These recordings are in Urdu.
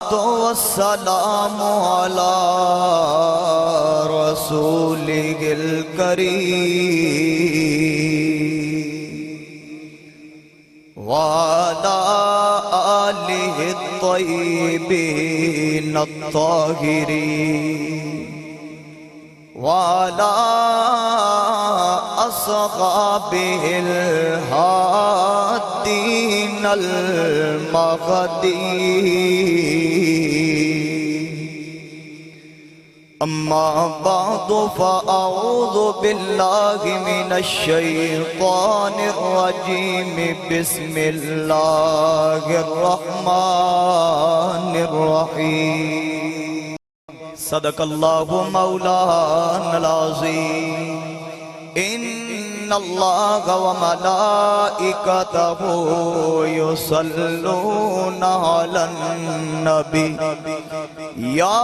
والسلام على رسوله الكريم وعلى آله الطيبين الطاهرين وعلى أصحابه الهادين المهديين أما بعد فأعوذ بالله من الشيطان الرجيم بسم الله الرحمن الرحيم صدق الله مولانا العظيم إن الله وملائكته يصلون على النبي يا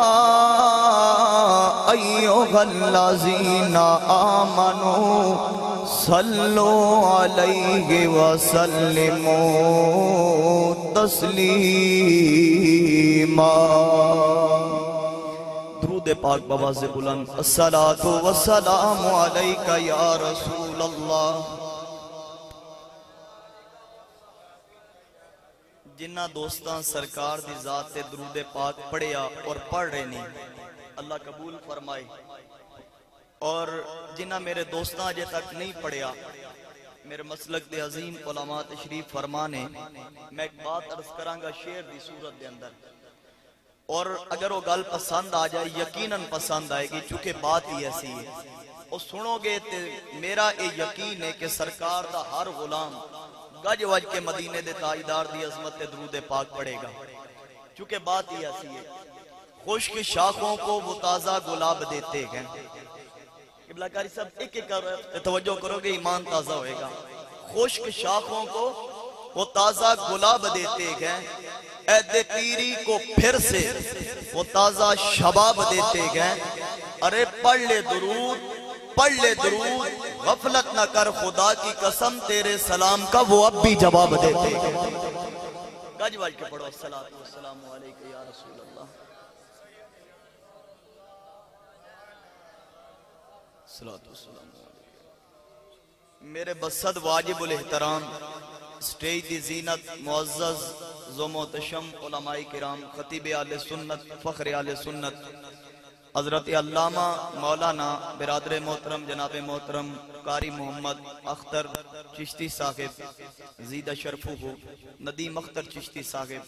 أيها الذين آمنوا صلوا عليه وسلموا تسليما درود پاک بواز بلند الصلاة والسلام علیکہ یا رسول اللہ. جنہ دوستاں سرکار دی ذات تے درود پاک پڑھیا اور پڑھ رہے نہیں اللہ قبول فرمائے، اور جنہ میرے دوستاں اجے تک نہیں پڑھیا میرے مسلک دے عظیم علماء تشریف فرمانے، میں ایک بات عرض کرانگا شعر دی صورت دے اندر، اور اگر وہ گل پسند آ جائے یقیناً پسند آئے گی، چونکہ بات ہی ایسی ہے. وہ سنو گے تے میرا یہ یقین ہے کہ سرکار دا ہر غلام گج وج کے مدینے دے تاجدار دی عظمت تے درود پاک پڑھے گا، چونکہ بات ہی ایسی ہے. خشک شاخوں کو وہ تازہ گلاب دیتے ہیں. قبلہ کاری صاحب ایک ایک توجہ کرو گے ایمان تازہ ہوئے گا. خشک شاخوں کو وہ تازہ گلاب دیتے ہیں، عہد پیری کو پھر سے وہ تازہ شباب دیتے گئے. ارے پڑھ لے درود غفلت نہ کر، خدا کی قسم تیرے سلام کا وہ اب بھی جواب دیتے گئے. گج وج کے پڑھو الصلاۃ والسلام علیکہ یا رسول اللہ. الصلاۃ والسلام علیکہ. میرے بسد واجب الاحترام سٹیج دی زینت معزز زو محتشم علماء کرام خطیب اہل سنت فخر اہل سنت حضرت علامہ مولانا برادر محترم جناب محترم قاری محمد اختر چشتی صاحب زیدہ شرفو ندیم اختر چشتی صاحب،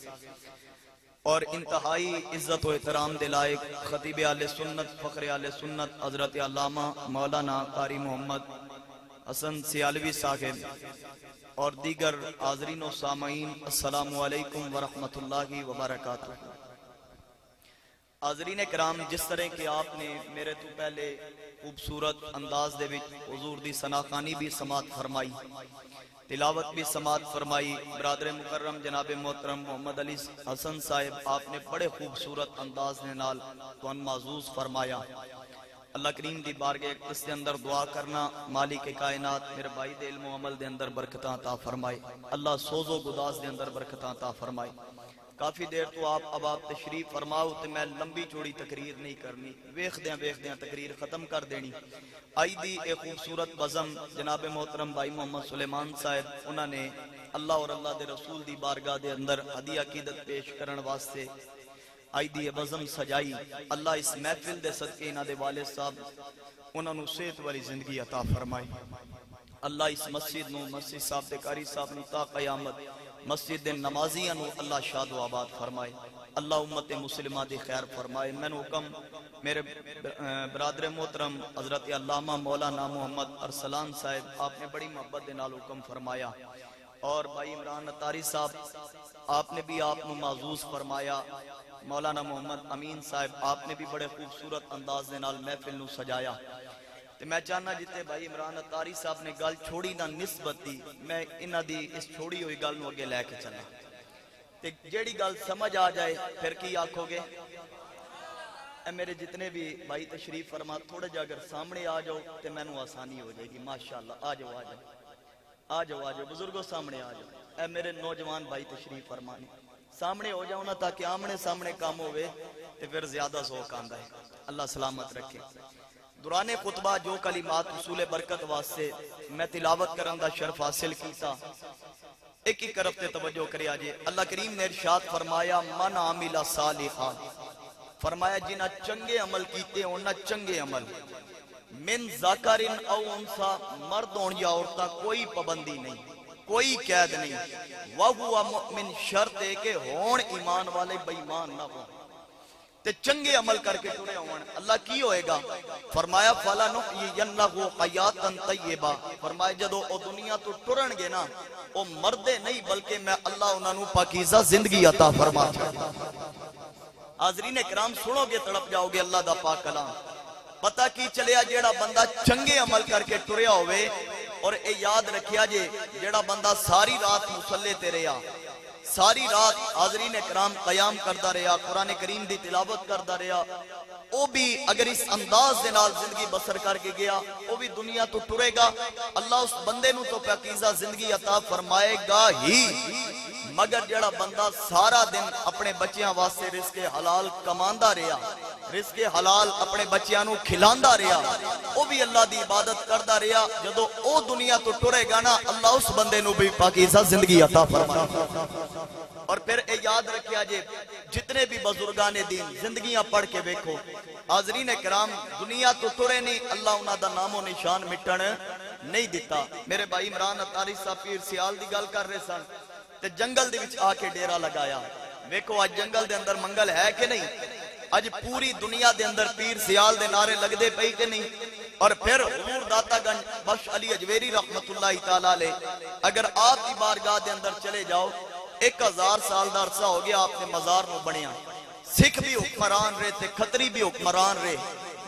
اور انتہائی عزت و احترام دلائق خطیب اہل سنت فخر اہل سنت حضرت علامہ مولانا قاری محمد حسن سیالوی صاحب اور دیگر حاضرین و سامعین، السلام علیکم ورحمت اللہ وبرکاتہ. حاضرین کرام، جس طرح کہ آپ نے میرے تو پہلے خوبصورت انداز دے وچ حضور دی ثناخانی بھی سماعت فرمائی، تلاوت بھی سماعت فرمائی، برادر مکرم جناب محترم محمد علی حسن صاحب آپ نے بڑے خوبصورت انداز نے نال تو معزوز فرمایا. اللہ کریم دی بارگاہ اس دے اندر دعا کرنا مالک کائنات میرے بھائی دے علم و عمل دے اندر برکتاں عطا فرمائے، اللہ سوز و گداز دے اندر برکتاں عطا فرمائے. کافی دیر تو اب آپ تشریف فرماؤ تے میں لمبی چوڑی تقریر نہیں کرنی، ویکھ دیاں تقریر ختم کر دینی. آئی دی ایک خوبصورت بزم جناب محترم بھائی محمد سلیمان صاحب انہاں نے اللہ اور اللہ دے رسول دی بارگاہ دے اندر ہدیہ عقیدت پیش کرن واسطے آئی دی بزم سجائی. اللہ اس محفل دے صدقے انہاں دے والد صاحب انہاں نو صحت والی زندگی عطا فرمائے. اللہ اس مسجد نو مسجد صاحب دے قاری صاحب نو تا قیامت مسجد دے نمازیاں نو اللہ شاد و آباد فرمائے. اللہ امت مسلمہ دی خیر فرمائے. میں نو حکم میرے برادر محترم حضرت علامہ مولانا محمد ارسلان صاحب آپ نے بڑی محبت دے نال حکم فرمایا، اور بھائی عمران اتاری صاحب آپ نے بھی آپ نو معزوز فرمایا. مولانا محمد امین صاحب آپ نے بھی بڑے خوبصورت انداز دے نال محفل نو سجایا. تے میں چاہنا جتے بھائی عمران اتاری صاحب نے گل چھوڑی نہ نسبت دی، میں انہاں دی اس چھوڑی ہوئی گل نو اگے لے کے چلا. تے جیڑی گل سمجھ آ جائے پھر کی آکھو گے؟ اے میرے جتنے بھی بھائی تشریف فرما تھوڑا جا اگر سامنے آ جاؤ تے میں نو آسانی ہو جائے گی. ماشاءاللہ آ جاؤ آ جاؤ آ جاؤ آ جاؤ بزرگوں سامنے آ جاؤ. اے میرے نوجوان بھائی تشریف فرمانے سامنے ہو جاؤ نا تاکہ آمنے سامنے کام ہوئے تے پھر زیادہ ذوق آندا ہے. اللہ سلامت رکھے. دوران خطبہ جو کلمات اصول برکت واسطے میں تلاوت کرن دا شرف حاصل کیتا, ایک ہی طرف تے توجہ کریا جے. اللہ کریم نے ارشاد فرمایا من عامل صالحا, فرمایا جنہ چنگے عمل کیتے ہونا چنگے عمل, من ذکر او انثى, مرد ہون یا عورتاں کوئی پابندی نہیں, کوئی قید نہیں, وَهُوَ مُؤْمِن, شرط ہے کہ ہون ایمان والے بے ایمان نہ ہون تے چنگے عمل کر کے ٹرے ہون. اللہ کی ہوئے گا؟ فرمایا فَلَنُحْيِيَنَّهُ حَيَاتًا طَيِّبَةً, فرمایا جدو او دنیا تو ٹرن گے نا او مردے نہیں بلکہ میں اللہ انہاں نو پاکیزہ زندگی عطا فرما چھڑا. حاضرین کرام سنو گے تڑپ جاؤ گے اللہ دا پاک کلام. پتہ کی چلیا جیڑا بندہ چنگے عمل کر کے ٹریا ہوئے, اور اے یاد رکھیا جے جیڑا بندہ ساری رات مصلے تے رہیا, ساری رات حاضرین کرام قیام کردا رہیا, قرآن کریم دی تلاوت کردا رہیا, او بھی اگر اس انداز دے نال زندگی بسر کر کے گیا او بھی دنیا تو ٹرے گا. اللہ اس بندے نو تو پاکیزہ زندگی عطا فرمائے گا ہی, مگر جڑا بندہ سارا دن اپنے بچیاں واسطے رزق حلال کماندا رہیا, رزق حلال اپنے بچیاں نو کھلاندا رہیا, او بھی اللہ دی عبادت کردا رہیا, جدو او دنیا تو ٹرے گا نا اللہ اس بندے نو بھی پاکیزہ زندگی عطا فرمائے. اور پھر اے یاد رکھیا جے جتنے بھی بزرگان دین زندگیاں پڑھ کے دیکھو, حاضرین کرام دنیا تو ٹرے نہیں, اللہ انہاں دا نام و نشان مٹن نہیں دیتا. میرے بھائی عمران اتاری صاحب پیر سیال دی گل کر رہے سن تے جنگل دے وچ آ کے ڈیرا لگایا. ویکھو اج جنگل دے اندر منگل ہے کہ نہیں؟ اج پوری دنیا دے اندر پیر سیال دے نعرے لگدے پئی کہ نہیں؟ اور پھر حضور داتا گنج بخش علی اجویری رحمت اللہ تعالی علیہ, اگر آپ کی بارگاہ دے اندر چلے جاؤ 1000 سال دا عرصہ ہو گیا آپ نے مزار نو بنیا. سکھ بھی حکمران رہے تے کھتری بھی حکمران رہے,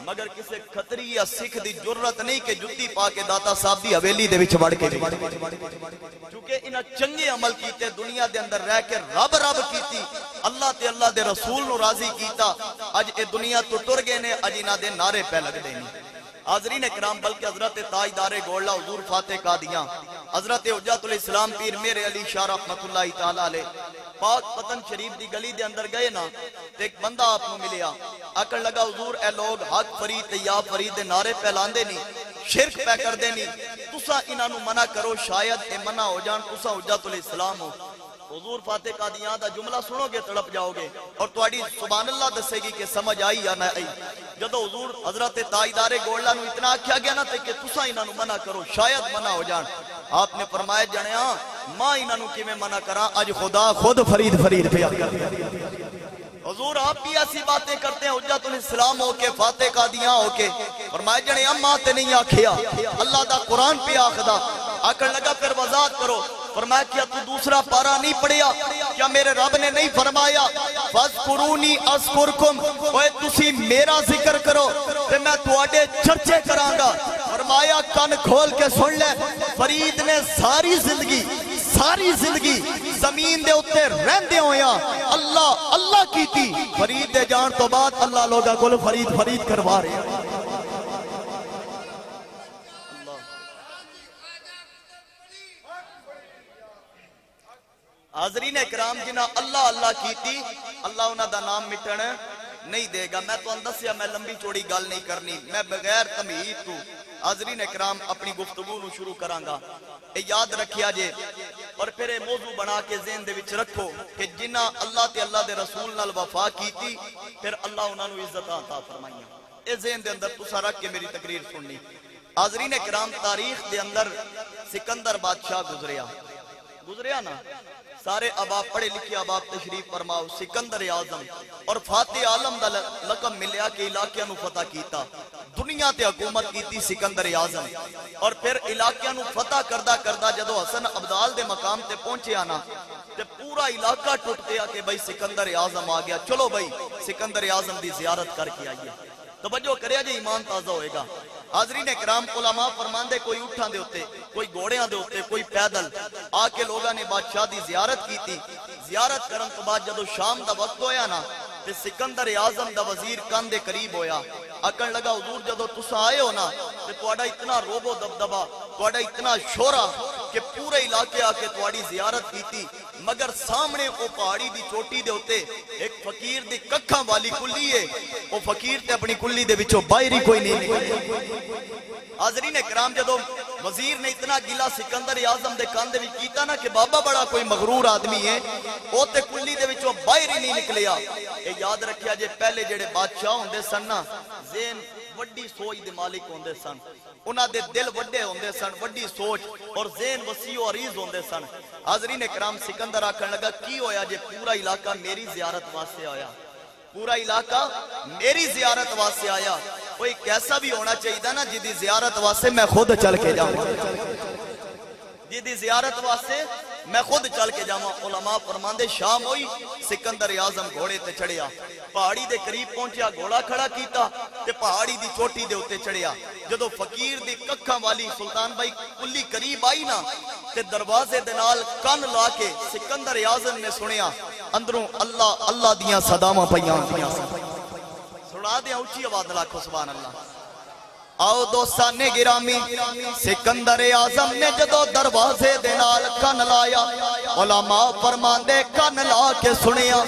مگر کسے کھتری یا سکھ دی جرت نہیں کہ جتی پا کے داتا صاحب دی حویلی دے وچ وڑ کے, کیونکہ انہاں چنگے عمل کیتے دنیا دے اندر رہ کے رب رب کیتی, اللہ تے اللہ دے رسول نو راضی کیتا. اج اے دنیا تو ٹر گئے نے, اج انہاں دے نعرے پہ لگ دے نہیں. حاضرین کرام بلکہ حضرت تاجدار گولڑا حضور فاتح قادیاں حضرت حجت الاسلام پیر میرے علی شاہ رحمت اللہ تعالی علیہ پاک پتن شریف دی گلی دے اندر گئے نا تے ایک بندہ آپ کو ملیا, آکن لگا حضور اے لوگ حق فرید تے یا فرید دے نعرے پھیلان دے نہیں, شرک پہ کر دے نہیں, تسا انہاں نو منع کرو شاید اے منع ہو جان, تسا حجت الاسلام ہو. حضور فاتح قادیاں دا جملہ سنو گے تڑپ جاؤ گے اور تواڈی سبحان اللہ دسے گی کہ سمجھ آئی یا نہ آئی. جدو حضور حضرت تاجدار گولڑا نو اتنا آکھیا گیا نا تے کہ تسا انہاں نو منع کرو شاید منع ہو جان, آپ نے فرمایا جنیا ماں انہاں نو کیویں منع کراں, اج خدا خود فرید پہ حضور آپ بھی ایسی باتیں کرتے ہیں حجت الاسلام ہو کے فاتح قادیاں ہو کے. فرمایا جنیا ماں تے نہیں آکھیا, اللہ دا قرآن پہ آکھدا. آکھن لگا پھر وضاحت کرو. فرمایا کیا تو دوسرا پارا نہیں پڑھیا؟ کیا میرے رب نے نہیں فرمایا فَاذْكُرُونِي أَذْكُرْكُمْ, اوے تسی میرا ذکر کرو تے میں تواڈے چرچے کراں گا. فرمایا کن کھول کے سن لے, فرید نے ساری زندگی زمین دے اتے رہندے ہویاں اللہ اللہ کیتی, فرید دے جان تو بعد اللہ لوگا کول فرید کروا رہے ہیں. حاضرین اکرام جنہ اللہ اللہ کیتی, اللہ انہاں دا نام مٹن نہیں دے گا. میں تو اندسیا میں لمبی چوڑی گل نہیں کرنی, میں بغیر تمہید تو حاضرین اکرام اپنی گفتگو نو شروع کراں گا. اے یاد رکھیا جے اور پھر اے موضوع بنا کے ذہن دے وچ رکھو کہ جنہ اللہ تے اللہ دے رسول نال وفا کیتی پھر اللہ انہاں نو عزت عطا فرمائیاں. اے ذہن دے اندر تساں رکھ کے میری تقریر سننی. حاضرین اکرام تاریخ دے اندر سکندر بادشاہ گزریا نا, سارے اباب پڑھے لکھے اباب تشریف فرماؤ. سکندر اعظم اور فاتح عالم دا لقب ملیا کہ علاقیاں نو فتح کیتا, دنیا تے حکومت کیتی سکندر اعظم. اور پھر علاقیاں نو فتح کردہ جدو حسن عبدال دے مقام تے پہنچے آنا تے پورا علاقہ ٹوٹ گیا کہ بھئی سکندر اعظم آ گیا, چلو بھئی سکندر اعظم دی زیارت کر کے آئیے. توجہ کریا جے ایمان تازہ ہوئے گا. حاضرین اکرام علماء فرماندے کوئی اٹھاں دے ہوتے, کوئی گھوڑیاں دے ہوتے, کوئی پیدل آ کے لوگاں نے بادشاہ دی زیارت کی تھی. زیارت کرن تو بعد جدو شام دا وقت ہویا نا تے سکندر اعظم دا وزیر کان دے قریب ہویا, آکن لگا حضور جدو تسا آئے ہو نا تے تواڈا اتنا روب و دبدبا, تواڈا اتنا شورا, کہ پورے علاقے آ کے تواڈی زیارت کیتی مگر سامنے او پہاڑی دی چوٹی دے اوتے ایک فقیر دی ککھاں والی کلی ہے او فقیر تے اپنی کلی دے وچوں باہر ہی کوئی نہیں نکلیا حاضرین کرام جدو وزیر نے اتنا گلا سکندر اعظم دے کان دے وچ کیتا نا کہ بابا بڑا کوئی مغرور آدمی ہے او تے کلی دے وچوں باہر ہی نہیں نکلیا اے یاد رکھیا جے پہلے جڑے بادشاہ ہوندے سن نا ذہن وڈی سوچ دے مالک ہوندے سن انہاں دے دل وڈے ہوندے سن وڈی سوچ اور ذہن وسیع و عریض ہوندے سن حاضرین کرام سکندر آکھن لگا کی ہویا جے پورا علاقہ میری زیارت واسطے آیا پورا علاقہ میری زیارت واسطے آیا کوئی کیسا بھی ہونا چاہیے نا جدی زیارت واسطے میں خود چل کے جاؤں جدی زیارت واسطے میں خود چل کے جاؤں علماء فرماندے شام ہوئی سکندر اعظم گھوڑے تے چڑھیا پہاڑی دے قریب پہنچیا گھوڑا کھڑا کیتا تے پہاڑی دی چوٹی دے اوتے چڑھیا جدو فقیر دی ککھاں والی سلطان بھائی کلی قریب آئی نا تے دروازے دے نال کن لا کے سکندر اعظم نے سنیا اندروں اللہ اللہ دیاں صداواں پیاں سنا دیا اونچی آواز لاکھو سبحان اللہ آؤ دوستانے گرامی سکندر اعظم نے جدو دروازے دے نال کن لایا علماء فرماندے کن لا کے سنیا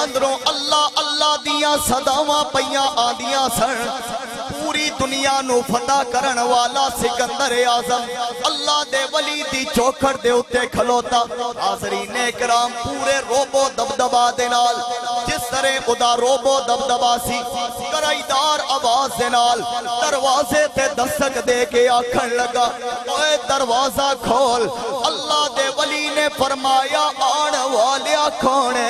اندروں اللہ اللہ دیاں صداواں پیاں آندیاں سن پوری دنیا نو فتح کرن والا سکندر اعظم اللہ دے ولی دی چوکھڑ دے اتے کھلوتا حاضرین اکرام پورے روبو دبدبا دے نال جس طرح ادا روبو دبدبا سی کرائیدار آواز دے نال دروازے تے دستک دے کے آکھن لگا اوے دروازہ کھول اللہ دے ولی نے فرمایا آن والیا کھونے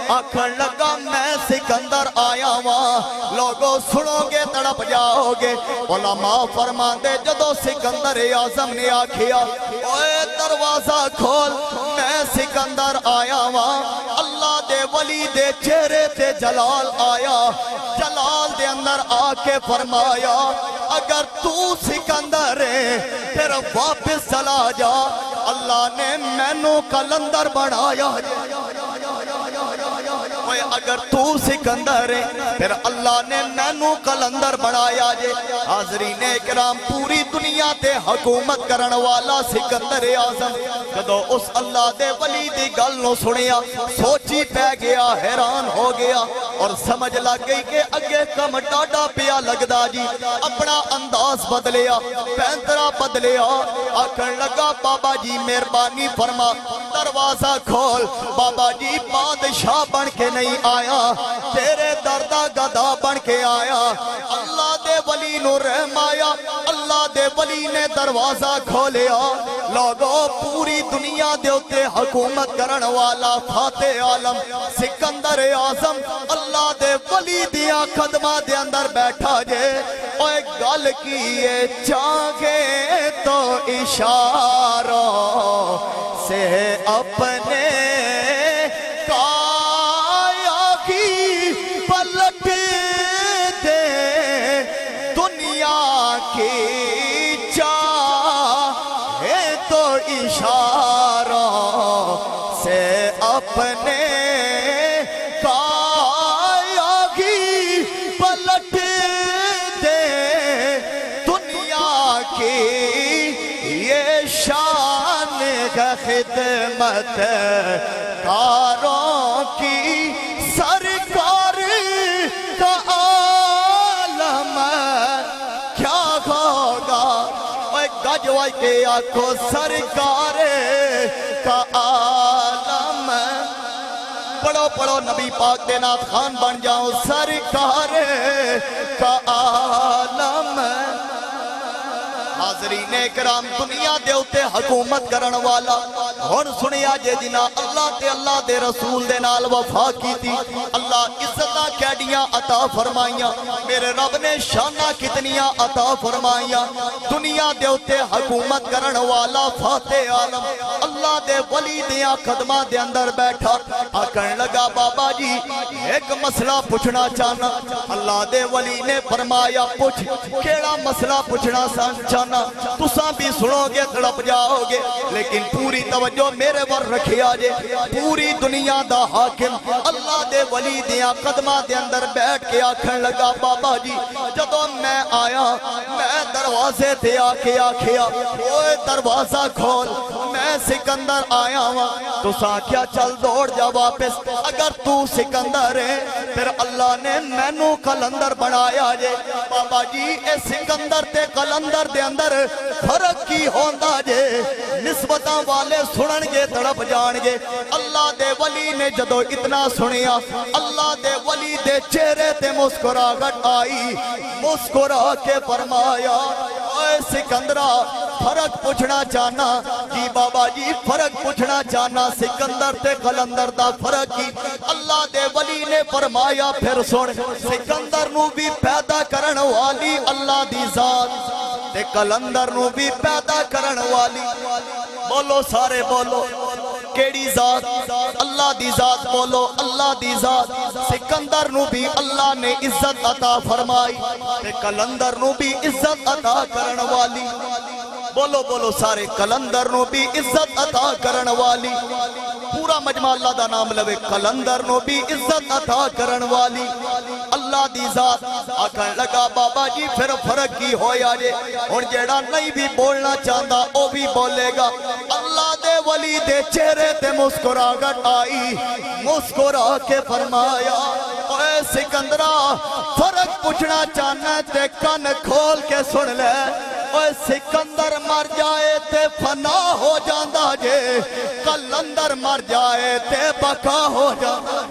آکھن لگا میں سکندر آیا ہوں لوگوں سنو گے تڑپ جاؤ گے علماء فرماندے جدو سکندر اعظم نے آکھیا اوے دروازہ کھول میں سکندر آیا ہوں اللہ دے ولی دے چہرے تے جلال آیا جلال دے اندر آ کے فرمایا اگر تو سکندر ہے پھر واپس چلا جا اللہ نے مینوں کلندر بنایا اگر تو سکندر ہے پھر اللہ نے مینوں کلندر بنایا جے حاضرین اکرام پوری دنیا تے حکومت کرن والا سکندر اعظم جدو اس اللہ دے ولی دی گل نو سنیا سوچی پہ گیا حیران ہو گیا اور سمجھ لگ گئی کہ اگے کم ڈاڈا پیا لگدا جی اپنا انداز بدلیا پینترا بدلیا آکھن لگا بابا جی مہربانی فرما دروازہ کھول بابا جی بادشاہ بن کے نہیں آیا تیرے دردہ گدا بن کے آیا اللہ دے ولی نو رحم آیا اللہ دے ولی نے دروازہ کھولیا لوگوں پوری دنیا دے اتے حکومت کرن والا فاتح عالم سکندر اعظم اللہ دے ولی دیا قدمہ دے اندر بیٹھا جے اوے گل کیے چاہے تو اشاروں سے اپنے کی چاہے تو اشاروں سے اپنے کایا کی پلٹ دے دنیا کی یہ شان ہے خدمت کاروں کی سرکار کا عالم گجوائی کے آنکھوں سرکار کا عالم پڑھو پڑھو نبی پاک دے نات خان بن جاؤں سرکار کا عالم حاضرین اکرام دنیا دے اتے حکومت کرن والا ہن سنیا جے جنا اللہ تے اللہ دے رسول دے نال وفا کی تھی اللہ عزتاں کیڑیاں عطا فرمائیاں میرے رب نے شاناں کتنیاں عطا فرمائیاں دنیا دے اتے حکومت کرن والا فاتح عالم اللہ دے ولی دیاں قدماں دے اندر بیٹھا آکھن لگا بابا جی ایک مسئلہ پوچھنا چاہنا اللہ دے ولی نے فرمایا پوچھ کیڑا مسئلہ پوچھنا چاہنا تساں بھی سنو گے تڑپ جاؤ گے لیکن پوری توجہ میرے ور رکھیا جے پوری دنیا دا حاکم اللہ دے ولی دیاں قدماں دے اندر بیٹھ کے آکھن لگا بابا جی جدوں میں آیا میں دروازے تے آ کے آکھیا اوے دروازہ کھول میں سکندر آیا ہوا تو ساکھیا چل دوڑ جا واپس اگر تو سکندر ہے پھر اللہ نے مینوں قلندر بنایا جے بابا جی اے سکندر تے قلندر دے اندر فرق کی ہوندا جے نسبتاں والے سنن گے تڑپ جان گے اللہ دے ولی نے جدو اتنا سنیا اللہ دے ولی دے چہرے تے مسکراہٹ آئی مسکرا کے فرمایا اے سکندرہ فرق پوچھنا چاہنا جی بابا جی فرق پوچھنا چاہنا سکندر تے قلندر دا فرق کی اللہ دے ولی نے فرمایا پھر سن سکندر نو بھی پیدا کرن والی اللہ دی ذات تے قلندر نو بھی پیدا کرن والی بولو سارے بولو کیڑی ذات اللہ دی ذات بولو اللہ دی ذات سکندر نو بھی اللہ نے عزت عطا فرمائی تے قلندر نو بھی عزت عطا کرن والی بولو بولو سارے قلندر نو بھی عزت عطا کرن والی پورا مجمع اللہ دا نام لوے قلندر نو بھی عزت عطا کرن والی اللہ دی ذات آکھن لگا بابا جی پھر فرق کی ہویا جے اور جیڑا نہیں بھی بولنا چاہتا او بھی بولے گا اللہ دے ولی دے چہرے تے مسکراہٹ آئی مسکرا کے فرمایا اے سکندرہ فرق پوچھنا چاہنا تے کن کھول کے سن لے اے سکندر مر جائے تے فنا ہو جاندہ جے قلندر مر جائے تے بقا ہو جاندہ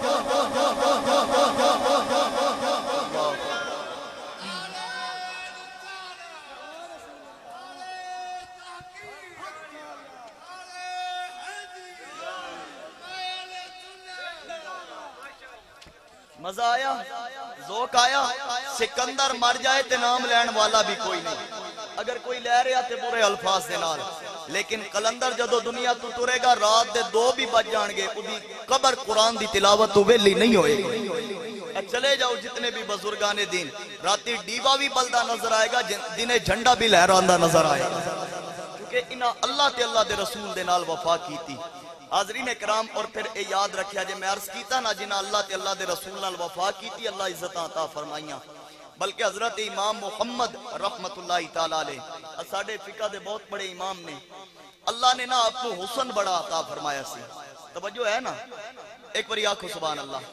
مزہ آیا ذوق آیا سکندر مر جائے تے نام لین والا بھی کوئی نہیں اگر کوئی لے رہا تے برے الفاظ دے نال لیکن قلندر جدو دنیا تو ٹرے گا رات دے 2 بھی بج جان گے اُدھی قبر قرآن دی تلاوت تو ویلی نہیں ہوئے گی چلے جاؤ جتنے بھی بزرگان دین راتی ڈیوا بھی بلدہ نظر آئے گا دنے جھنڈا بھی لہراندہ نظر آئے گا کیونکہ انہاں اللہ تے اللہ دے رسول دے نال وفا کی تھی حاضرین اکرام اور پھر اے یاد رکھیا جے میں عرض کیتا نا جنہاں اللہ تے اللہ دے رسول نال وفا کی تھی اللہ عزت عطا فرمائیاں بلکہ حضرت امام محمد رحمت اللہ تعالیٰ علیہ ساڑھے فقہ دے بہت بڑے امام نے اللہ نے نا آپ کو حسن بڑا عطا فرمایا سی توجہ ہے نا ایک باری آنکھو سبحان اللہ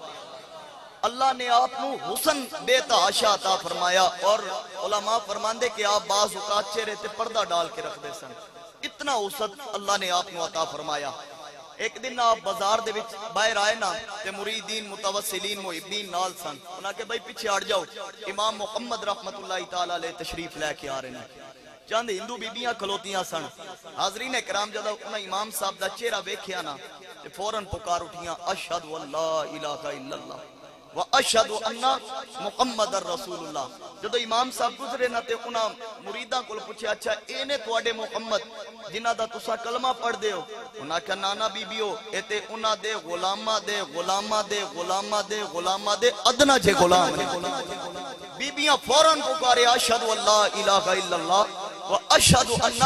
اللہ نے آپ کو حسن بے تحاشا عطا فرمایا اور علماء فرماندے کہ آپ بعض اوقات چہرے تے پردہ ڈال کے رکھ دے سن اتنا حسن اللہ نے آپ کو عطا فرمایا ایک دن آپ بازار دے وچ باہر آئے نا تے مریدین متوسلین محبین نال سن انہاں کہ بھائی پیچھے ہٹ جاؤ امام محمد رحمت اللہ تعالیٰ علیہ تشریف لے کے آ رہے ہیں چند ہندو بیبیاں کھلوتیاں سن حاضرین اکرام جدو انہاں امام صاحب دا چہرہ ویکھیا نا تے فوراً پکار اٹھیاں اشہد واللہ الہ الا اللہ وَأَشْهَدُ أَنَّ مُحَمَّدَ الرَّسُولُ اللَّهِ جدو امام صاحب گزرے نا تے انہاں مریداں کو پوچھے اچھا اینے تواڈے محمد جنہاں دا تسا کلمہ پڑھ دے ہو انہاں کہ نانا بی بیو اے تے انہاں دے غلامہ دے غلامہ دے غلامہ دے غلامہ دے ادنا جے غلام نے بیبیاں فوراً پکارے اشہد واللہ الہ الا اللہ وَأَشْهَدُ أَنَّ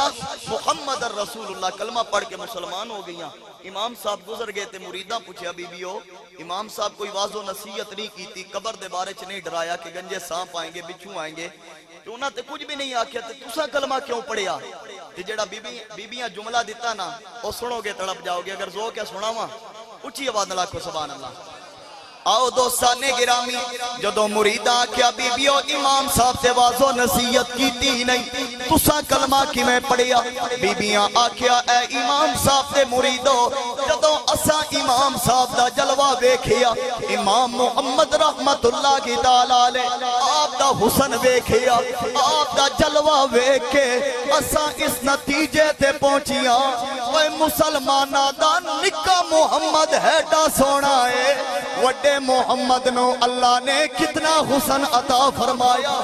مُحَمَّدَ الرَّسُولُ اللَّهِ کلمہ پڑھ کے مسلمان ہو گئیاں امام صاحب گزر گئے تے مریداں پوچھے بی بیو امام صاحب کوئی واضح نصیحت نہیں کی تھی قبر دے بارے چ نہیں ڈرایا کہ گنجے سانپ آئیں گے بچھو آئیں گے تو انہاں تے کچھ بھی نہیں آکھیا تے تسا کلمہ کیوں پڑھیا تے جڑا بیبیاں جملہ دیتا نا او سنو گے تڑپ جاؤ گے اگر ذوق ہے سناواں اونچی آواز نال آکھو سبحان اللہ آؤ دوستان گرامی جدو مریداں کیا بیبیو امام صاحب سے واضح نصیحت کی تھی نہیں تسا کلمہ کی میں پڑھیا بیبیاں آکھیا اے امام صاحب دے مریدو جدو اسا امام صاحب دا جلوہ ویکھیا امام محمد رحمت اللہ کی تعالیٰ علیہ آپ دا حسن ویکھیا آپ دا جلوہ ویکھے اسا اس نتیجے تے پہنچیاں اے مسلمانہ دا نکا محمد ہے سونا ہے وڈے محمد نو اللہ نے کتنا حسن عطا فرمایا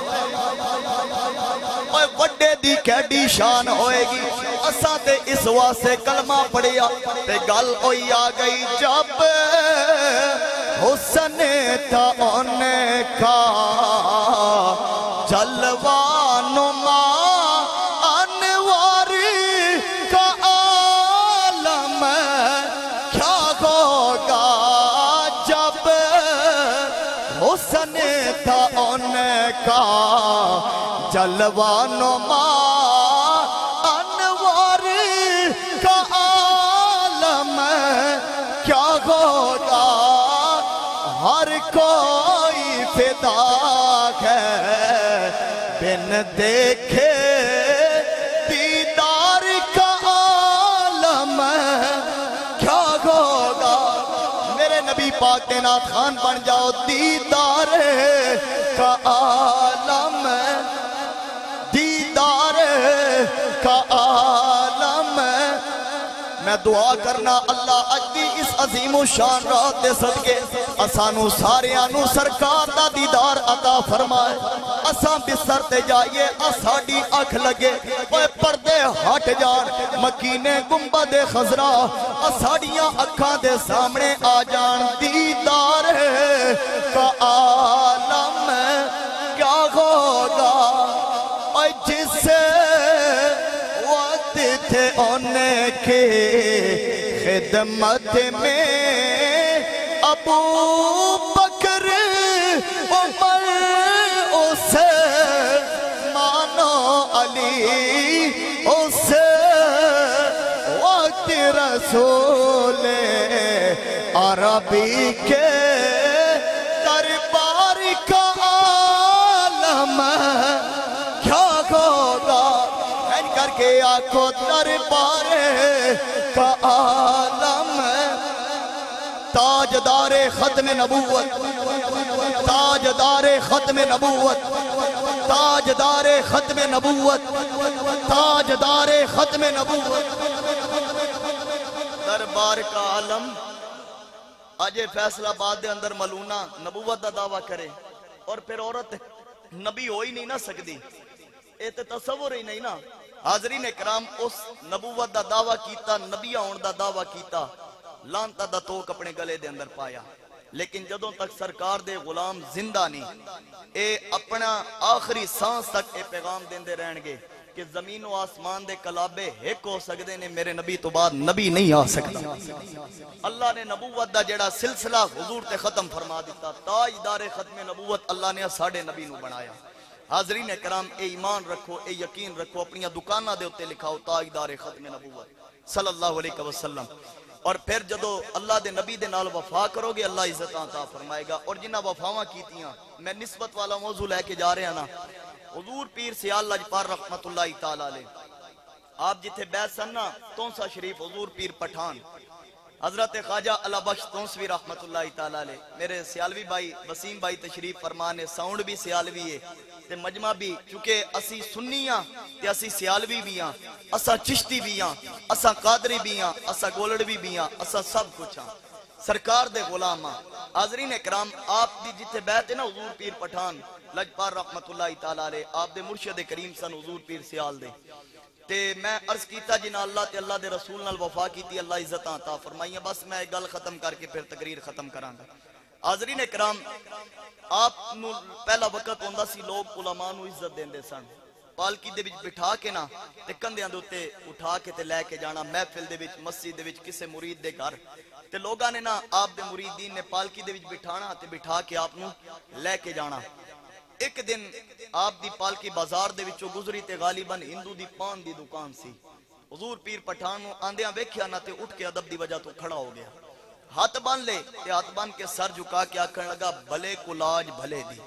اور وڈے دی کیڈی شان ہوئے گی اساں تے اس واسے کلمہ پڑھیا تے گل ہوئی آ گئی جب حسن تھا ان کا جلوہ نما انواری کا عالم کیا ہوگا جب حسن تھا ان کا جلوہ نما انوار کا فدا ہے بن دیکھے دیدار کا عالم کیا ہوگا میرے نبی پاک کے نات خان بن جاؤ دیدار کا عالم دیدار کا عالم میں دعا کرنا اللہ اجدی اس عظیم و شان رات دے صدقے اسانو ساریانو سرکار دا دیدار عطا فرمائے اساں بستر تے جائیے اساڈی اکھ لگے اوے پردے ہٹ جان مکینے گنبد خضرا اساڈیاں اکھاں دے سامنے آ جان دیدار کا عالم کیا ہوگا اے جس وقت تھے انہیں کی خدمت میں ابو بکر عمر عثمان و علی اس وقت رسول عربی کے دربار کا عالم کیا ہوگا کر کے آنکھوں دربار کا عالم تاجدار ختم نبوت تاجدار ختم نبوت تاجدار ختم نبوت تاجدار ختم نبوت دربار کا عالم آج فیصلہ آباد دے اندر ملونہ نبوت دا دعویٰ کرے اور پھر عورت نبی ہو ہی نہیں نہ سکتی اے تے تصور ہی نہیں نا حاضرین اکرام اس نبوت دا دعویٰ کیتا نبی آن دا دعویٰ کیتا لانتا دا توک اپنے گلے دے اندر پایا لیکن جدوں تک سرکار دے غلام زندہ نہیں اے اپنا آخری سانس تک اے پیغام دیندے رہن گے کہ زمین و آسمان دے کلابے ایک ہو سکدے نے میرے نبی تو بعد نبی نہیں آ سکتا اللہ نے نبوت دا جڑا سلسلہ حضور تے ختم فرما دیتا تاجدار ختم نبوت اللہ نے ساڑھے نبی نو بنایا حاضرین اکرام اے ایمان رکھو اے یقین رکھو اپنی دکانہ دے ہوتے لکھاؤ تاجدار ختم نبوت صلی اللہ علیہ وسلم اور پھر جدو اللہ دے نبی دے نال وفا کرو گے اللہ عزت عطا فرمائے گا اور جنہ وفاواں کیتیاں میں نسبت والا موضوع لے کے جا رہے ہیں نا حضور پیر سیال لجپار رحمت اللہ تعالی علیہ آپ جتھے بیت سننا تونسا شریف حضور پیر پٹھان حضرت خواجہ اللہ بخش تونسوی رحمت اللہ تعالی علیہ میرے سیالوی بھائی وسیم بھائی تشریف فرمانے ساؤنڈ بھی سیالوی ہے تے مجمع بھی چونکہ اسی سنیاں تے اسی سیالوی بھی ہاں اسا چشتی بھی ہاں اسا قادری بھی ہاں اسا گولڑوی بھی ہاں اسا سب کچھ ہاں سرکار دے غلام ہاں حاضرین اکرام آپ دی جتے بیت ہے نا حضور پیر پٹھان لجپار رحمت اللہ تعالی علیہ آپ دے مرشد کریم سن حضور پیر سیال دے تے میں عرض کیتا جنہ اللہ تے اللہ دے رسول نال وفا کیتی اللہ عزت عطا فرمائیاں بس میں ایک گل ختم کر کے پھر تقریر ختم کراں گا حاضرین اکرام آپ نو پہلا وقت ہوندا سی لوگ علماء نو عزت دیندے سن پالکی دے وچ بٹھا کے نا تے کندھیاں دے اوتے اٹھا کے تے لے کے جانا محفل دے وچ مسجد دے وچ کسے مرید دے گھر تے لوگاں نے نا آپ دے مریدین نے پالکی دے وچ بٹھانا تے بٹھا کے آپ نو لے کے جانا ایک دن آپ دی پالکی بازار دے وچوں گزری تے غالباً ہندو دی پان دی دکان سی حضور پیر پٹھان نو آندیاں ویکھیا نا تے اٹھ کے ادب دی وجہ تو کھڑا ہو گیا ہاتھ بان لے تے ہاتھ بان کے سر جھکا کے آکھن لگا بھلے کلاج بھلے دی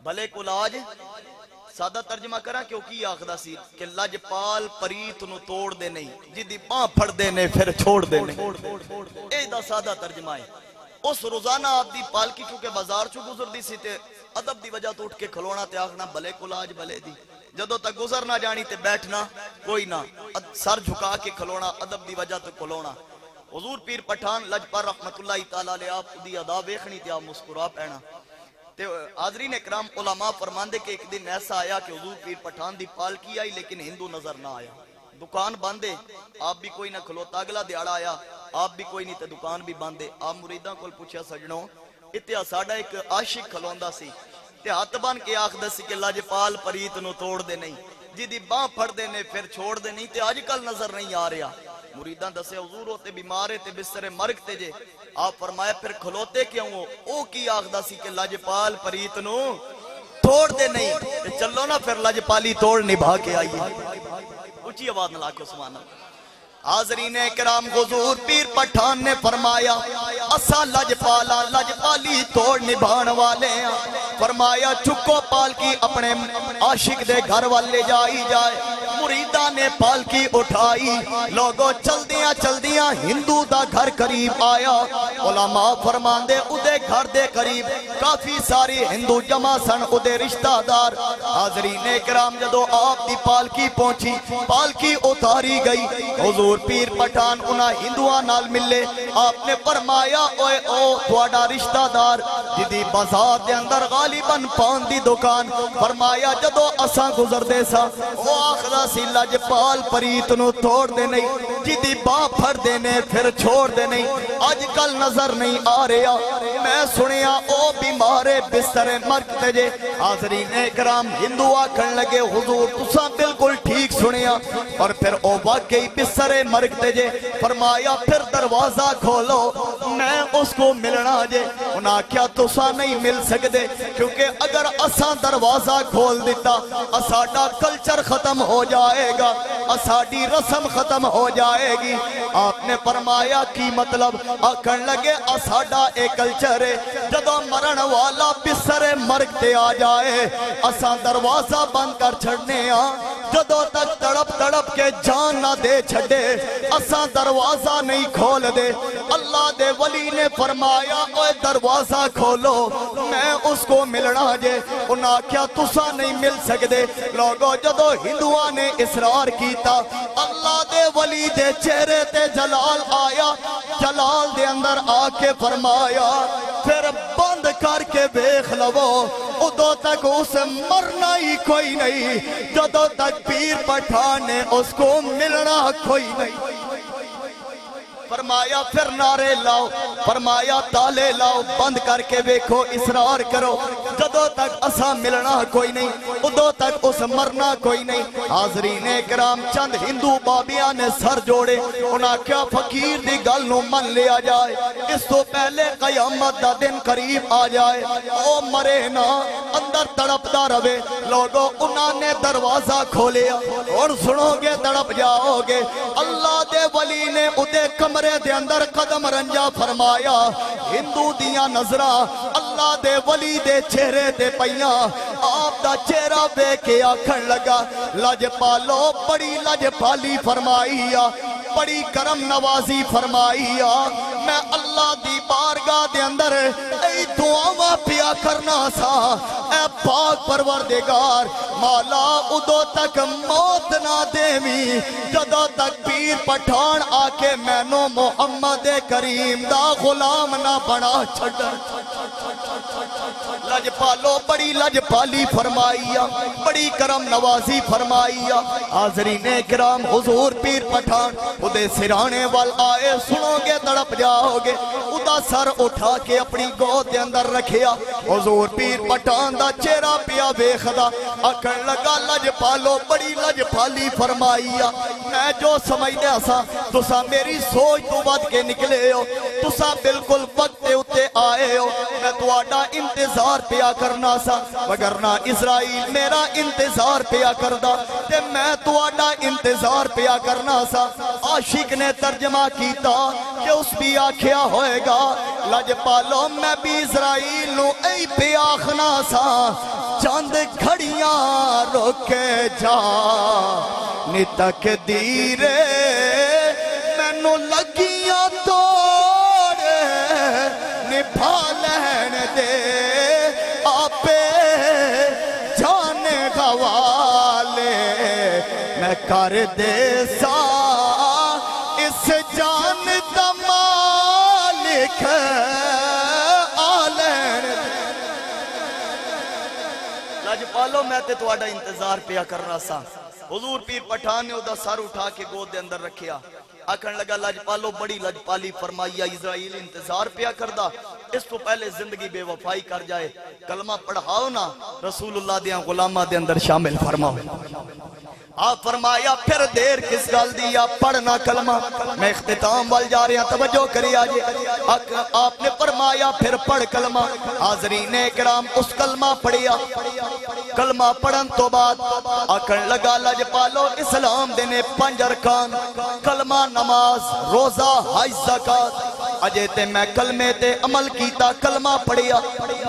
بھلے کلاج سادہ ترجمہ کرا کیوں کی آخدہ سی کہ لجپال پریت نو توڑ دے نہیں جدی پاں پھڑ دے نے پھر چھوڑ دے نہیں اے دا سادہ ترجمہ ہے اس روزانہ آپ دی پالکی چونکہ بازار چو گزر دی سی تے ادب دی وجہ تو اٹھ کے کھلونا تے آخنا بھلے کلاج بھلے دی جدو تک گزر نہ جانی تے بیٹھنا کوئی نہ سر جھکا کے کھلونا ادب دی وجہ تو کھلونا حضور پیر پٹھان لجپار رحمت اللہ تعالی علیہ آپ دی ادا ویکھنی تے آپ مسکرا پینا تے حاضرین اکرام علماء فرماندے کہ ایک دن ایسا آیا کہ حضور پیر پٹھان دی پالکی آئی لیکن ہندو نظر نہ آیا دکان باندے آپ بھی کوئی نہ کھلوتا اگلا دیاڑا آیا آپ بھی کوئی نہیں تے دکان بھی باندے آپ مریداں کول پوچھا سجنوں اتیا ساڑا ایک عاشق کھلوندا سی تے ہاتھ بان کے آخدہ سی کہ لجپال پریت نو توڑ دے نہیں جدی باں پھڑ دے نے پھر چھوڑ دے نہیں تے آج کل نظر نہیں آ رہا مریداں دسے حضور ہوتے بیمارے تے بستر مرگ تے جے آپ فرمایا پھر کھلوتے کیوں ہو او کی آخدہ سی کہ لجپال پریت نو توڑ دے نہیں تے چلو نا پھر لجپالی توڑ نبھا کے آئیے اچھی آواز نہ لاکھو سبحان اللہ حاضرین کرام حضور پیر پٹھان نے فرمایا اسا لجپالا لجپالی توڑ نبھان والے ہیں. فرمایا چکو پالکی اپنے عاشق دے گھر والے جائی جائے. مریدہ نے پالکی اٹھائی. لوگوں چل دیاں ہندو دا گھر قریب آیا. علماء فرمان دے ادھے گھر دے قریب کافی ساری ہندو جمع سن ادھے رشتہ دار. حاضرین کرام جدو آپ دی پالکی پہنچی پالکی اتاری گئی. حضور پیر پٹھان انہاں ہندوان نال ملے. آپ نے فرمایا اوے او تواڈا رشتہ دار جدی بازار دے اندر غالباً پان دی دکان. فرمایا جدو اساں گزر دے سا او آخدا سی لجپال پریت نو توڑ دے نہیں جدی باں پھڑ دینے پھر چھوڑ دے نہیں. آج کل نظر نہیں آ رہا. میں سنیا او بیمارے بستر مرگ تے جے. حاضرین اکرام ہندو آکھن لگے حضور تساں بالکل ٹھیک سنیا. اور پھر او واقعی بستر مرگ تے جے. فرمایا پھر دروازہ کھولو میں اس کو ملنا جے. انہاں کیا تساں نہیں مل سکتے کیونکہ اگر اساں دروازہ کھول دیتا اساڈا کلچر ختم ہو جائے گا اساڈی رسم ختم ہو جائے گی. آپ نے فرمایا کی مطلب؟ آکھن لگے اساڈا ایک کلچر ہے جدو مرن والا بستر مرگ تے آ جائے اساں دروازہ بند کر چھڑنے ہاں. جدو تک تڑپ تڑپ کے جان نہ دے چھڑے اساں دروازہ نہیں کھول دے. اللہ دے ولی نے فرمایا اوے دروازہ کھولو میں اس کو ملنا جے. انہاں کیا تساں نہیں مل سکتے. لوگوں جدو ہندوان نے اصرار کیتا اللہ دے ولی دے چہرے تے جلال آیا. جلال دے اندر آ کے فرمایا پھر بند کر کے بیخ لو ادو تک اس مرنا ہی کوئی نہیں جدو تک پیر پٹھان نے اس کو ملنا کوئی نہیں. فرمایا پھر نعرے لاؤ فرمایا تالے لاؤ بند کر کے بیکھو اصرار کرو جدو تک اسا ملنا کوئی نہیں ادو تک اس مرنا کوئی نہیں. حاضرین کرام چند ہندو بابیاں نے سر جوڑے. انہاں کیا فقیر دی گل نو من لیا جائے اس تو پہلے قیامت دا دن قریب آ جائے او مرے نا اندر تڑپ دا روے. لوگوں انہاں نے دروازہ کھولیا اور سنو گے تڑپ جاؤ گے. اللہ دے ولی نے ادھے کمرے دے اندر قدم رنجا فرمایا. ہندو دیاں نظرہ اللہ دے ولی دے چہرے دے پیاں. آپ دا چہرہ بے کے آکھن لگا لجپالو بڑی لجپالی فرمائی بڑی کرم نوازی فرمائی. میں اللہ دی بارگاہ دے اندر اے دعاواں پیا کرنا سا اے پاک پروردگار مولا ادو تک موت نہ دیویں جدو تک پیر پٹھان آ کے مینوں محمد کریم دا غلام نہ بنا چھڑ. لجپالو بڑی لجپالی فرمائی بڑی کرم نوازی فرمائی. حاضرین کرام حضور پیر پٹھان ادھے سرانے وال آئے. سنو گے تڑپ جاؤ گے. ادا سر اٹھا کے اپنی گود دے اندر رکھیا. حضور پیر پٹھان دا چہرہ پیا بیخدا اکھن لگا لجپالو بڑی لجپالی فرمائی. میں جو سمجھ دیا سا تسا میری سوچ تو بد کے نکلے ہو. تسا بالکل وقت اتے آئے ہو. میں تواڈا انتظار پیا کرنا سا وگرنہ اسرائیل میرا انتظار پیا کردا تے میں تواڈا انتظار پیا کرنا سا. عاشق نے ترجمہ کیتا کہ اس بھی آکھیا ہوئے گا لجپالو میں بھی اسرائیل نو اے پہ آخنا سا چند گھڑیاں روکے جا نی تقدیر مینوں لگیاں توڑ نبھا لین دے آپے جان غوالے میں کر دے سا اس جان دا مالک آلین. لجپالو میں تے تواڈا انتظار پیا کرنا سا. حضور پیر پٹھان نے ادھا سر اٹھا کے گود دے اندر رکھیا. آکھن لگا لجپالو بڑی لجپالی فرمائی اسرائیل انتظار پیا کردا اس تو پہلے زندگی بے وفائی کر جائے. کلمہ پڑھاؤ نا رسول اللہ دیاں غلامہ دے اندر شامل فرماؤ. آپ فرمایا پھر دیر کس گل دی یا پڑھنا کلمہ. میں اختتام وال جا رہا توجہ کری آجے. آپ نے فرمایا پھر پڑھ کلمہ. حاضرین اکرام اس کلمہ پڑھیا. کلمہ پڑھن تو بعد آکھن لگا لجپالو اسلام دینے 5 ارکان کلمہ نماز روزہ حج زکات. اجے تے میں کلمے تے عمل کیتا کلمہ پڑھیا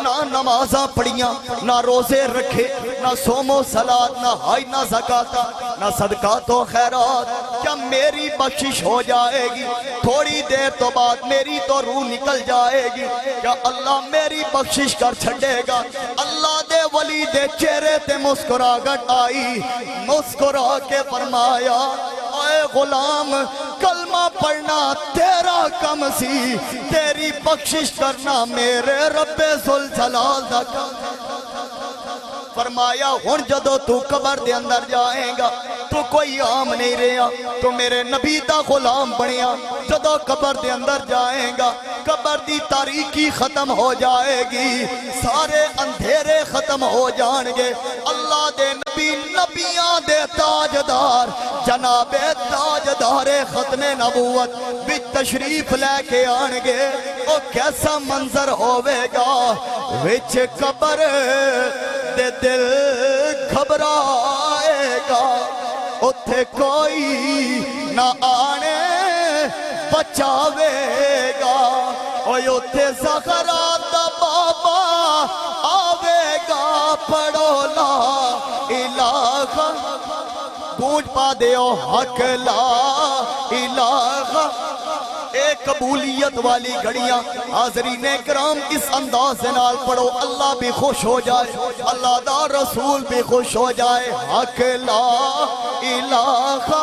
نہ نمازاں پڑھیاں نہ روزے رکھے نہ سوم و صلات نہ حج نہ زکات نہ صدقات و خیرات. کیا میری بخشش ہو جائے گی؟ تھوڑی دیر تو بعد میری تو روح نکل جائے گی. کیا اللہ میری بخشش کر چھڑے گا؟ اللہ دے ولی دے چہرے تے مسکراہٹ آئی. مسکرا کے فرمایا اے غلام کلمہ پڑھنا تیرا کم سی تیری بخشش کرنا میرے رب ذوالجلال دا کم. فرمایا ہن جدو تو قبر دے اندر جائیں گا تو کوئی عام نہیں رہا تو میرے نبی دا غلام بنیا. جدو قبر دے اندر جائیں گا قبر دی تاریکی ختم ہو جائے گی سارے اندھیرے ختم ہو جان گے. اللہ دے نبی نبیاں دے تاجدار جناب تاجدار ختم نبوت بھی تشریف لے کے آن گے. او کیسا منظر ہوئے گا وچ قبر دے دل گھبرائے گا اتھے کوئی نہ آنے بچاوے گا. اوہ اتھے زغرات بابا آوے گا پڑھو لا الہ گونج پا دیو حق لا الہ. ایک قبولیت والی گھڑیاں حاضرین اکرام اس انداز نال پڑھو اللہ بھی خوش ہو جائے اللہ دا رسول بھی خوش ہو جائے. حق لا الہ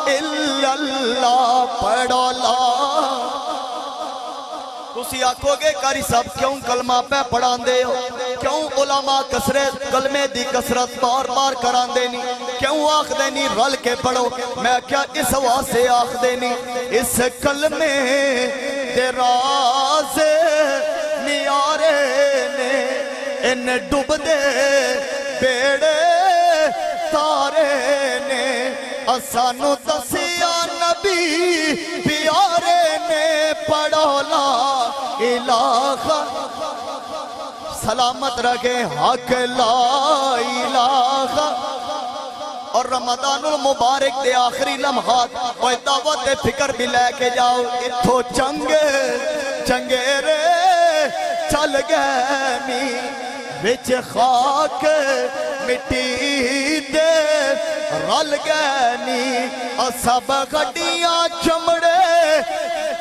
الا اللہ پڑھو لا. تسی آکھو گے قاری صاحب کیوں کلمہ پہ پڑھان دے ہو کیوں علماء کسرت کلمے دی کسرت بار بار کران دینی کیوں آخ دینی رل کے پڑھو. میں کیا اس واسے آخ دینی اس کلمے دے راز نیارے نے ان ڈوب دے بیڑے تارے نے اسانو دسیا نبی پیارے نے پڑھو لا الہ. سلامت رکھے حق لا الہ. اور رمضان المبارک دے آخری لمحات اور دعوت فکر بھی لے کے جاؤ. اتھو چنگیرے چل گئے نی وچ خاک مٹی دے رل گئے نی سب گھڑیاں چمڑے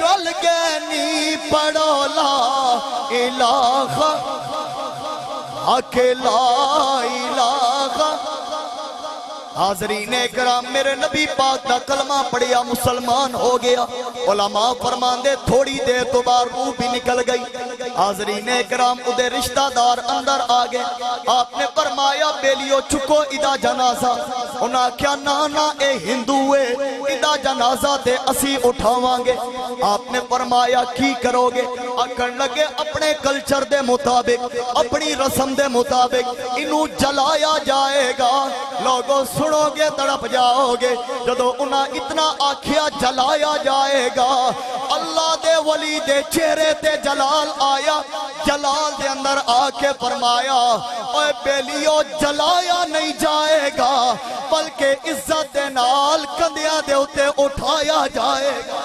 گل گئے نی پڑھو لا الہ حق لا الہ. حاضرین اکرام میرے نبی پاک دا کلمہ پڑھیا مسلمان ہو گیا. علماء فرمان دے تھوڑی دیر تو بعد روح بھی نکل گئی. حاضرین اکرام ادھے رشتہ دار اندر آگئے. آپ نے فرمایا بیلیو چکو ادا جنازہ. انہاں کیا نانا اے ہندوے ادا جنازہ دے اسی اٹھاوانگے. آپ نے فرمایا کی کرو گے؟ آکھن لگے اپنے کلچر دے مطابق اپنی رسم دے مطابق انہوں جلایا جائے گا. لوگوں سنو گے تڑپ جاؤ گے. جدو انہاں اتنا آکھیا جلایا جائے گا اللہ دے ولی دے چہرے تے جلال آیا. جلال دے اندر آ کے فرمایا اے بیلیو جلایا نہیں جائے گا بلکہ عزت دے نال کندیاں دے اتے اٹھایا جائے گا.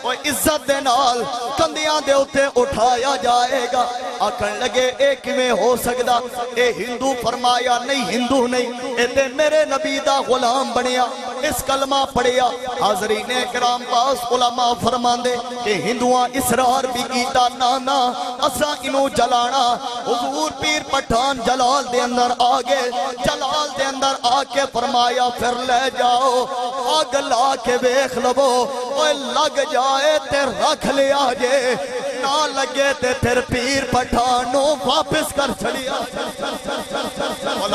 وہ عزت دے نال کندیاں دے اتے اٹھایا جائے گا. آکھن لگے ایک میں ہو سکدا اے ہندو. فرمایا نہیں ہندو نہیں اے تے میرے نبی دا غلام بنیا اس کلمہ پڑھیا. حاضرین اکرام پاس علماء فرمان دے کہ ہندوان اسرار بھی کیتا نانا اسا انہوں جلانا. حضور پیر پٹھان جلال دے اندر آگے جلال دے اندر آکے فرمایا پھر لے جاؤ آگ لا کے بیخ لبو اوہ لگ جائے تے رکھ لیا جے نہ لگے تے پھر پیر پٹھانوں واپس کر چلیا.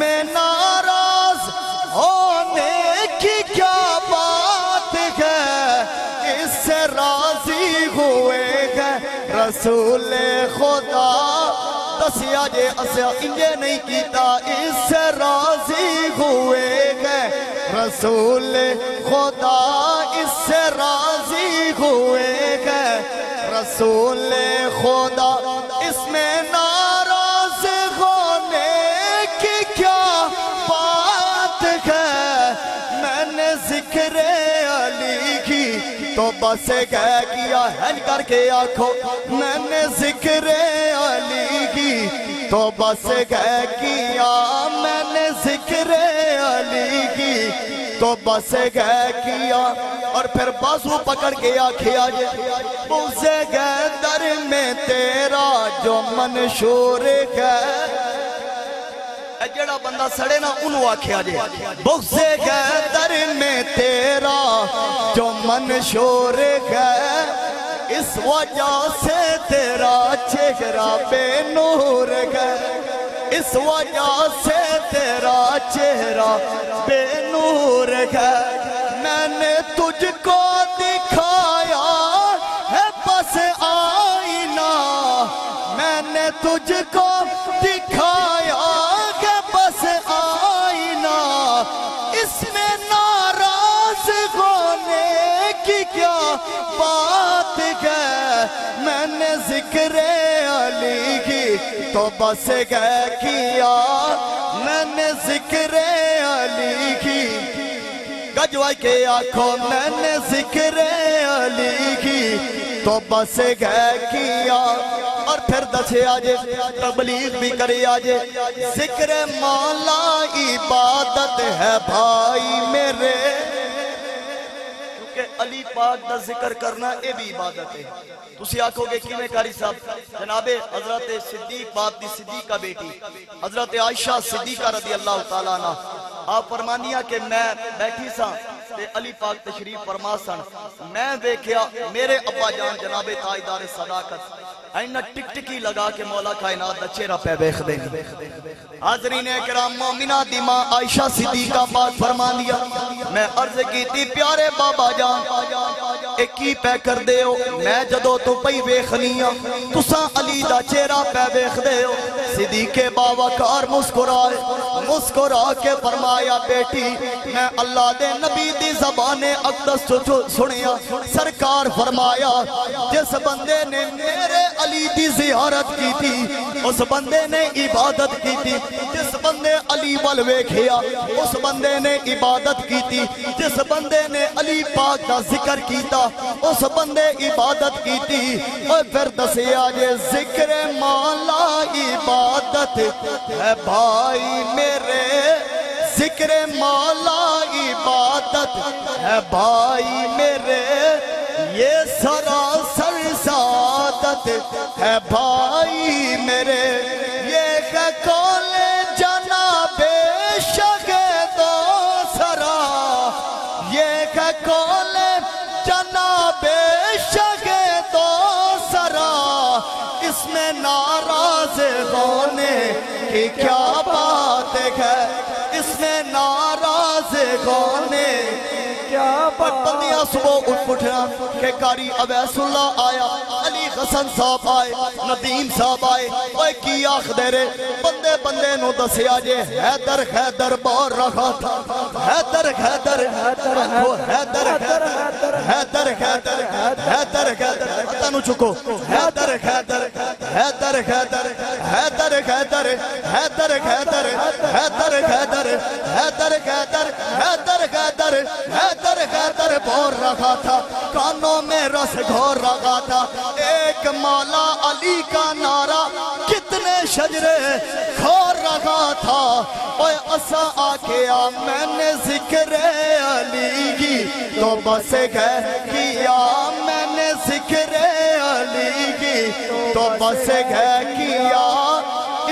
میں ناراض ہونے کی کیا بات ہے، اس سے راضی ہوئے گے رسول خدا۔ دسیا جے اسا انجے نہیں کیتا، اس سے راضی ہوئے گے رسول خدا، اس سے راضی ہوئے گے رسول خدا۔ اس میں ناراض ہونے کی کیا بات ہے، میں نے ذکر علی کی تو بس گئے کیا ہے کر کے آنکھوں، میں نے ذکر علی کی تو بس گئے کیا، میں نے ذکر علی کی تو بس گئے کیا۔ اور پھر بازو پکڑ کے آنکھیں آجے، بغض گئے در میں تیرا جو منشور ہے، جڑا بندہ سڑے نا انہوں آنکھیں آجے، بغض گئے در میں تیرا جو منشور ہے، اس وجہ سے تیرا چہرہ بے نور ہے، اس وجہ سے تیرا چہرہ بے نور ہے۔ میں نے تجھ کو دکھایا ہے بس آئینہ، میں نے تجھ کو دکھایا ہے بس آئینہ، اس میں ناراض ہونے کی کیا بات ہے، میں نے ذکر علی کی تو بس گئے کیا، میں نے ذکر علی کی گجوائی کے آنکھوں، میں نے ذکر علی کی تو بس گئے کیا۔ اور پھر دسے آجے تبلیغ بھی کرے آجے، ذکر مولا عبادت ہے بھائی میرے، کیونکہ علی پاک دا ذکر کرنا یہ بھی عبادت ہے۔ تسی آکھو گے کیویں قاری صاحب؟ جناب حضرت صدیق باپ دی صدیقہ بیٹی حضرت عائشہ صدیقہ رضی اللہ تعالیٰ عنہ، آپ فرمانیا کہ میں بیٹھی سا تے علی پاک تشریف فرما سن، میں دیکھیا میرے ابا جان جناب تاجدار صداقت اینہ ٹک ٹکی لگا کے مولا کائنات دا چہرہ پہ بیخ دیں گے۔ حاضرین اکرام، مومنہ دی ماں عائشہ صدیقہ پاک فرمانیا، میں عرض کی تھی پیارے بابا جان ایک ہی پہ کر دے ہو، میں جدو تو پئی بیخنیاں تساں علی دا چہرہ پہ بیخ دے ہو۔ صدیق بابا کار مسکرائے، مسکرا کے فرمایا بیٹی میں اللہ دے نبی دی زبان اقدس سنیا، سرکار فرمایا جس بندے نے میرے علی دی زیارت کی تھی اس بندے نے عبادت کی تھی، جس بندے علی وال ویکھیا اس بندے نے عبادت کی تھی، جس بندے نے علی پاک دا ذکر کیتا اس بندے عبادت کی تھی۔ اور پھر دسیا جے ذکر مولا عبادت ہے بھائی میرے، ذکر مولا عبادت ہے بھائی میرے، یہ سراسر سعادت ہے بھائی میرے، یہ ہے قول جناب شاہ دوسرا، یہ ہے قول جناب شاہ دوسرا، اس میں ناراض ہونے کی کیا بات ہے، اس میں ناراض ہونے کیا بات۔ بندیاں صبح اٹھ اٹھنا کہ قاری عویس اللہ آیا، علی حسن صاحب آئے، ندیم صاحب آئے، اوہ کی آخ دے رہے بندے بندے نو دسیا جے حیدر حیدر بار رہا تھا، حیدر حیدر حیدر حیدر حیدر حیدر حیدر حیدر تنو چکو، حیدر حیدر حیدر حیدر حیدر حیدر حیدر حیدر حیدر حیدر حیدر حیدر حیدر حیدر حیدر حیدر بور رہا تھا، کانوں میں رس گھور رہا تھا، ایک مولا علی کا نعرہ کتنے شجرے کھور رہا تھا۔ اوہ اسا آکھیا میں نے ذکر علی کی تو بس گئے کیا، میں نے ذکر علی کی تو بس گئے کیا،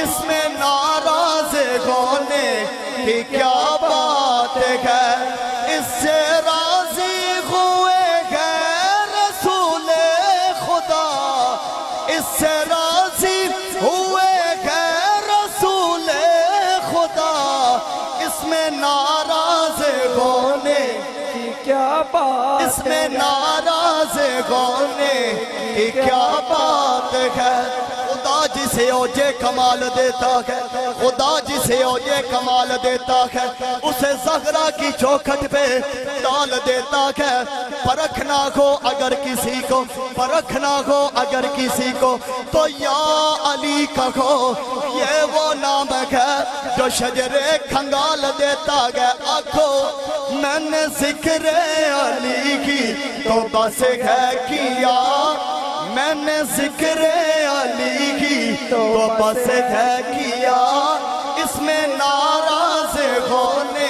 اس میں ناراض ہونے کی کیا بات ہے، اس سے راضی ہوئے گئے رسول خدا، اس سے راضی ہوئے گئے رسول خدا، بات اس میں ناراض ہونے کی کیا بات ہے خدا جسے اوجے کمال دیتا ہے خدا جسے اوجے کمال دیتا ہے اسے زہرا کی چوکھٹ پہ ڈال دیتا ہے پرکھنا ہو اگر کسی کو پرکھنا ہو اگر کسی کو تو یا علی کہو یہ وہ نام ہے جو شجرے کھنگال دیتا ہے آنکھو میں نے ذکر علی کی تو بس ہے کیا میں نے ذکر علی کی تو بس ہے کیا اس میں ناراض ہونے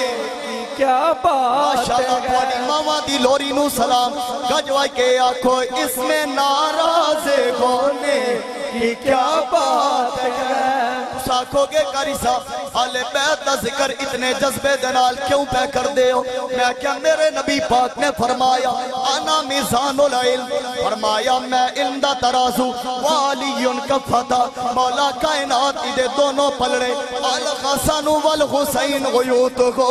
کیا بات ماشاءاللہ تھوڑی ماما دی لوری نو سلام گجوائی کے آنکھو اس میں ناراض ہونے کی کیا بات ہے ساکھو گے کاری صاحب آل بیت دا ذکر اتنے جذبے دنال کیوں پہ کر دے ہو میں کیا میرے نبی پاک نے فرمایا آنا میزان العلم فرمایا میں علم دا ترازو والی کفتا مولا کائنات ادھے دونوں پلڑے الحسن والحسین غیوت کو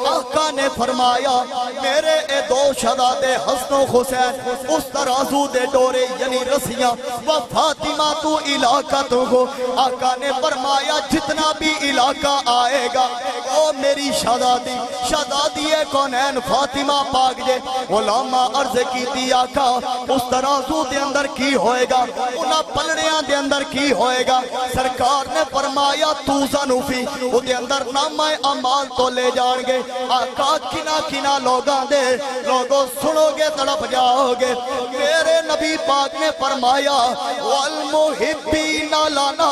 آقا نے فرمایا میرے اے دو شہزادے حسن و حسین اس ترازو دے ڈورے یعنی رسیاں و فاطمہ تو علاقہ تو ہو آقا نے فرمایا جتنا بھی علاقہ آئے گا او میری شہزادی شہزادی کونین فاطمہ پاک جے علماء عرض کی دی آقا اس ترازو دے اندر کی ہوئے گا انہاں پلڑیاں دے اندر کی ہوئے گا سرکار نے فرمایا توزن فی او دے اندر نامہ اعمال تو لے جان گے آقا کنا کنا لوگاں دے لوگوں سنو گے تڑپ جاؤ گے میرے نبی پاک نے فرمایا والمحبین لنا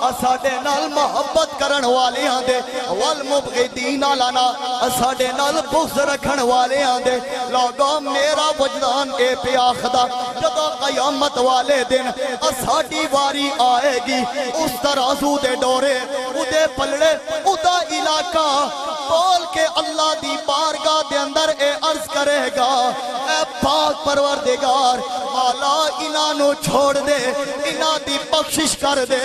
اساڑے نال محبت کرن والے ہاں دے والمبغدین لنا اساڑے نال بغض رکھن والے ہاں دے لوگوں میرا وجدان اے پہ آخدا جدو قیامت والے دن اساڑی واری آئے گی اس ترازو دے ڈورے ادھے پلڑے ادھا علاقہ بول کے اللہ دی بارگاہ دے اندر اے عرض کرے گا اے پاک پروردگار مالا انہاں چھوڑ دے انہاں دی بخشش کر دے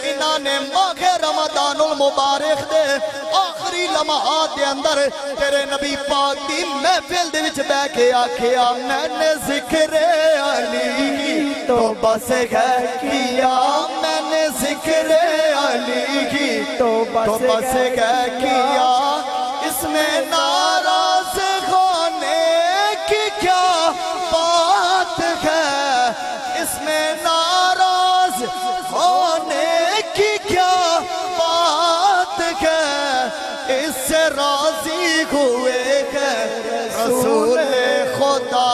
انہاں نے ماہ رمضان المبارک دے آخری لمحات دے اندر تیرے نبی پاک دی محفل دے وچ بے کے آکھیا میں نے ذکر علی تو بس ہے کیا میں نے ذکر علی کی تو بس ہے کیا اس میں ناراض ہونے کی کیا بات ہے اس میں ناراض ہونے کی کیا بات ہے اس سے راضی ہوئے گئے رسول خدا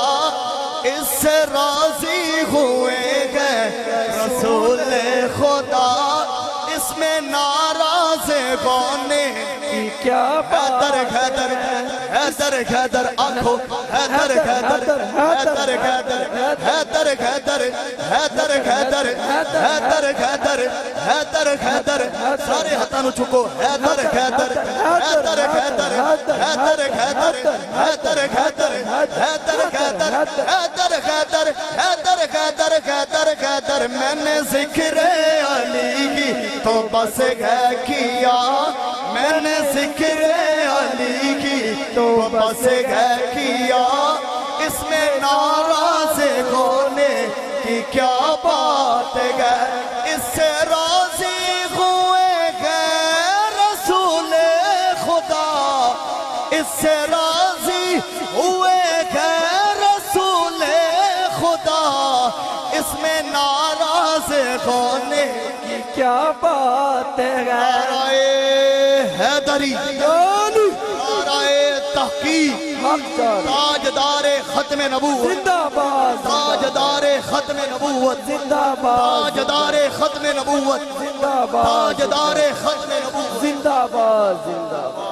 اس سے راضی ہوئے گئے رسول خدا اس میں ناراض ہونے کی کیا حیدر حیدر حیدر حیدر آنکھو حیدر حیدر حیدر حیدر حیدر حیدر حیدر حیدر حیدر حیدر حیدر حیدر سارے ہتھانو چکو حیدر حیدر حیدر حیدر حیدر حیدر حیدر حیدر حیدر حیدر حیدر حیدر حیدر حیدر حیدر حیدر میں نے ذکر علی کی تو بس ہے کیا میں نے ذکر علی کی تو بس ہے کیا اس میں ناراض ہونے کی کیا بات ہے اس سے راضی ہوئے گئے رسول خدا اس سے راضی ہوئے گئے رسول خدا اس میں ناراض ہونے کی کیا بات ہے نعرہ حیدری نعرہ تحقیق تاجدار ختم نبوت زندہ باد تاجدار ختم نبوت زندہ باد تاجدار ختم نبوت زندہ باد تاجدار ختم نبوت زندہ باد زندہ باد